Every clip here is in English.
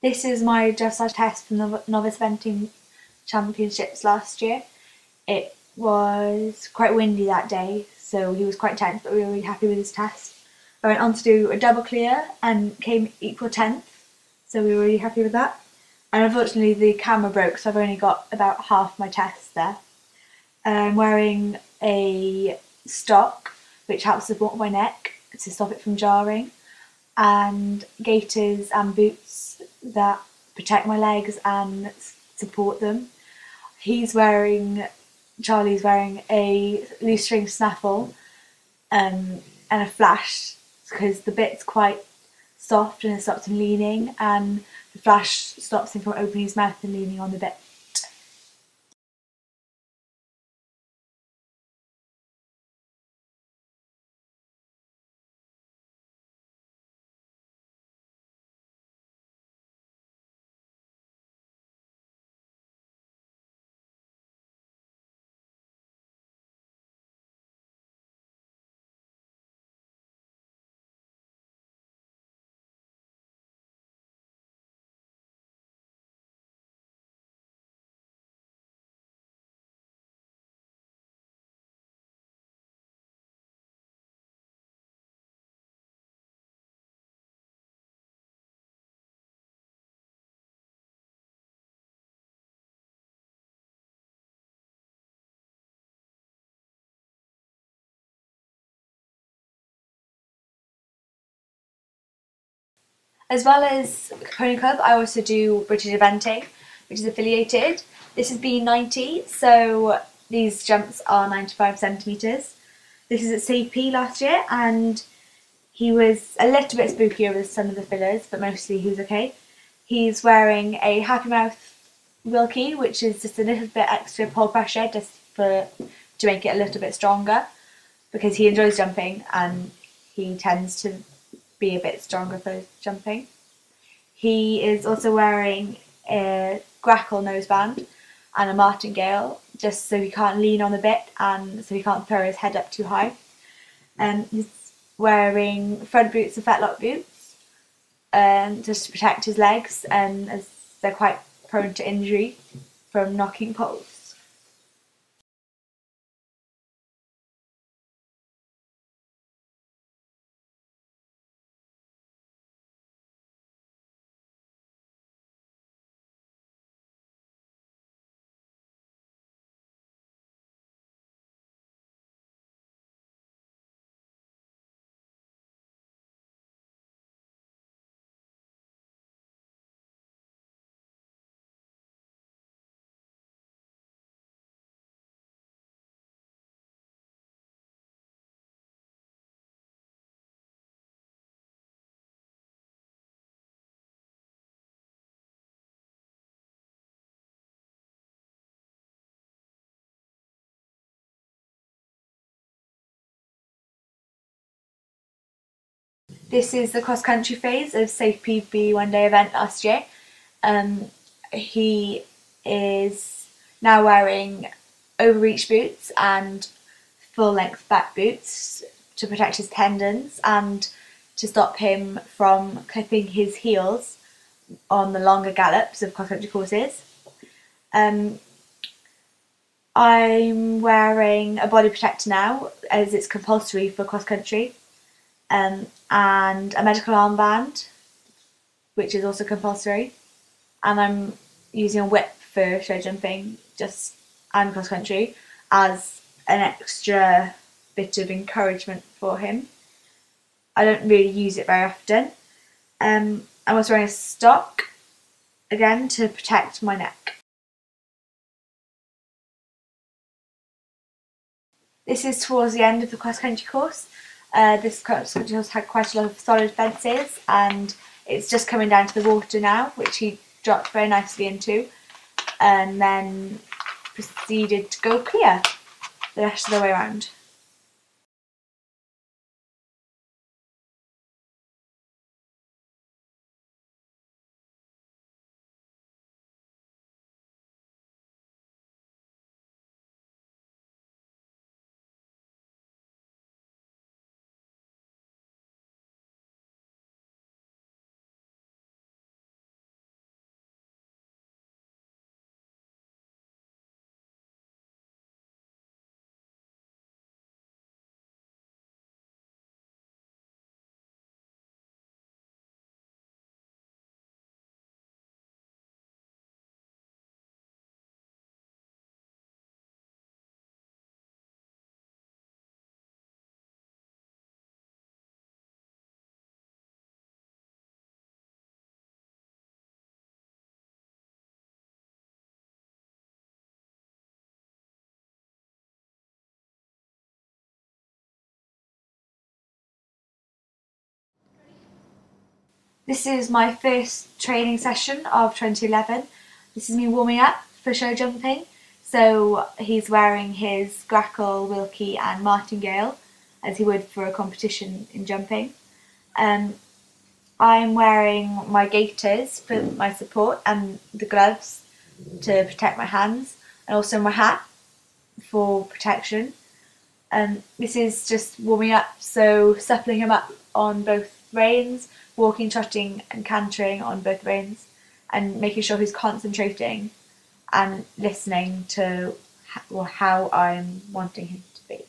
This is my dressage test from the Novice Eventing Championships last year. It was quite windy that day, so he was quite tense, but we were really happy with his test. I went on to do a double clear and came equal 10th, so we were really happy with that. And unfortunately the camera broke, so I've only got about half my test there. I'm wearing a stock which helps support my neck to stop it from jarring, and gaiters and boots that protect my legs and support them. Charlie's wearing a loose string snaffle and a flash because the bit's quite soft and it stops him leaning, and the flash stops him from opening his mouth and leaning on the bit. As well as Pony Club, I also do British Eventing, which is affiliated. This is B90, so these jumps are 95 centimetres. This is at CP last year, and he was a little bit spookier with some of the fillers, but mostly he was okay. He's wearing a Happy Mouth Wilkie, which is just a little bit extra pole pressure, just to make it a little bit stronger, because he enjoys jumping and he tends to be a bit stronger for jumping. He is also wearing a grackle noseband and a martingale, just so he can't lean on the bit and so he can't throw his head up too high. And he's wearing front boots and fetlock boots just to protect his legs, and as they're quite prone to injury from knocking poles. This is the cross country phase of Safe PB one day event last year. He is now wearing overreach boots and full length back boots to protect his tendons and to stop him from clipping his heels on the longer gallops of cross country courses. Um, I'm wearing a body protector now, as it's compulsory for cross country, and a medical armband, which is also compulsory. And I'm using a whip for show jumping just and cross country as an extra bit of encouragement for him. I don't really use it very often. I'm also wearing a stock again to protect my neck. This is towards the end of the cross country course. This cross country course had quite a lot of solid fences, and it's just coming down to the water now, which he dropped very nicely into, and then proceeded to go clear the rest of the way around. This is my first training session of 2011. This is me warming up for show jumping. So he's wearing his grackle, wilkie and martingale as he would for a competition in jumping. Um, I'm wearing my gaiters for my support and the gloves to protect my hands, and also my hat for protection. This is just warming up, so suppling him up on both reins, walking, trotting and cantering on both reins, and making sure he's concentrating and listening to how I'm wanting him to be.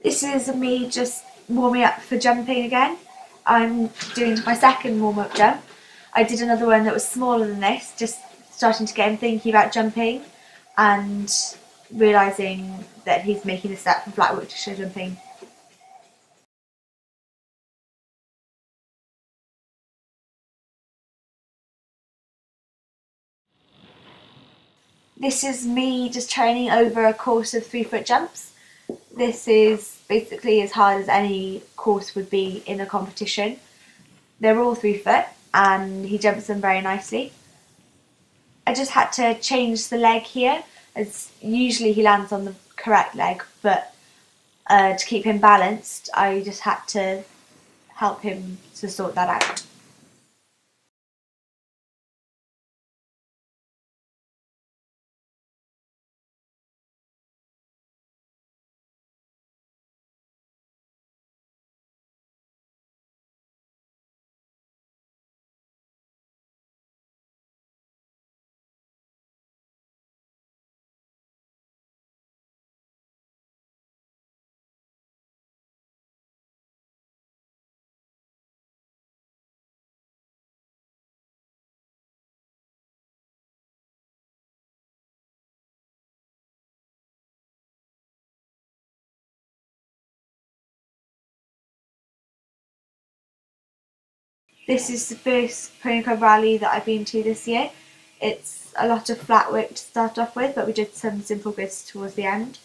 This is me just warming up for jumping again. I'm doing my second warm-up jump. I did another one that was smaller than this, just starting to get him thinking about jumping and realising that he's making the step from flat work to show jumping. This is me just training over a course of 3-foot jumps. This is basically as hard as any course would be in a competition. They're all 3-foot and he jumps them very nicely. I just had to change the leg here, as usually he lands on the correct leg, but to keep him balanced, I just had to help him to sort that out. This is the first Pony Club rally that I've been to this year. It's a lot of flat work to start off with, but we did some simple bits towards the end.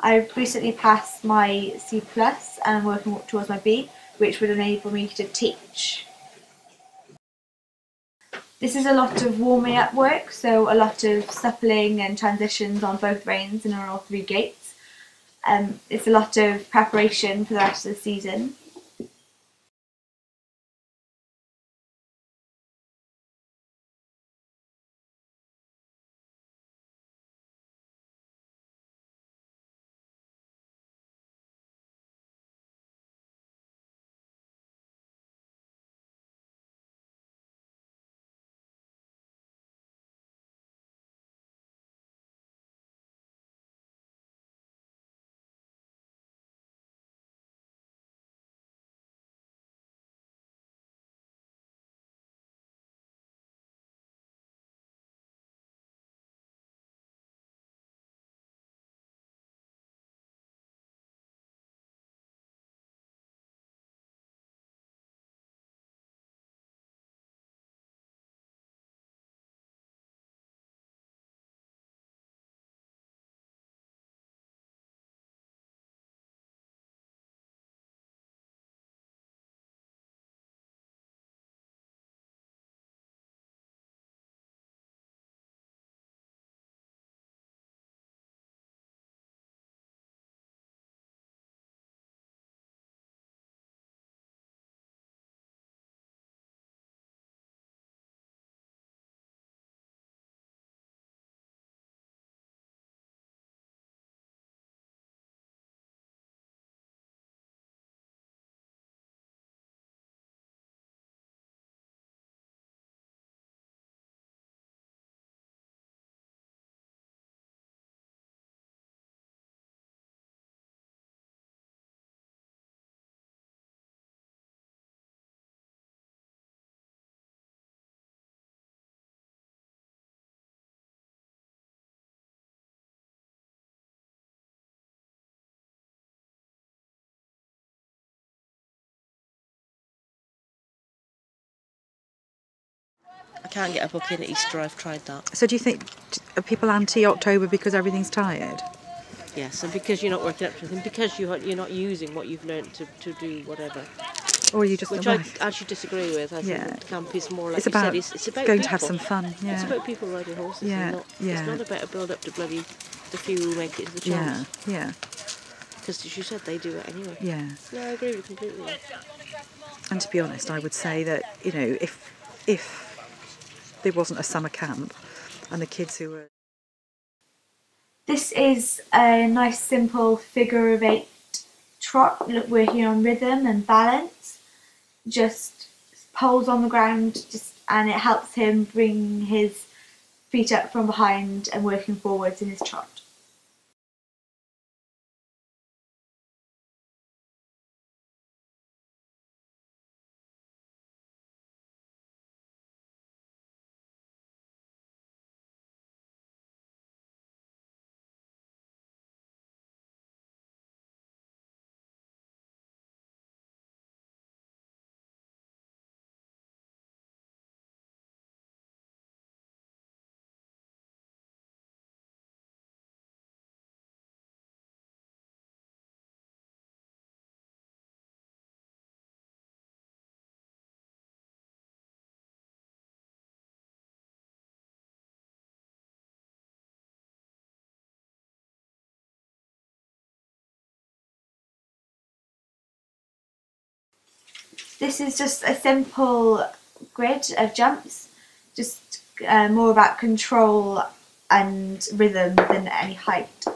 I've recently passed my C+, and I'm working towards my B, which would enable me to teach. This is a lot of warming up work, so a lot of suppling and transitions on both reins and on all 3 gates. It's a lot of preparation for the rest of the season. I can't get a booking at Easter, I've tried that. So do you think, are people anti-October because everything's tired? Yes, and because you're not working up to anything, because you're not using what you've learned to do whatever. Or you just... Which I actually disagree with. I think that camp is more like it's about, you said, it's about going people. To have some fun. Yeah. It's about people riding horses. It's not about a build up to bloody the few who make it to the champs. Yeah. Because as you said, they do it anyway. Yeah. Yeah, I agree with you completely. And to be honest, I would say that, if there wasn't a summer camp and the kids who were... This is a nice simple figure of 8 trot, working on rhythm and balance. Just poles on the ground, and it helps him bring his feet up from behind and working forwards in his trot. This is just a simple grid of jumps, just more about control and rhythm than any height.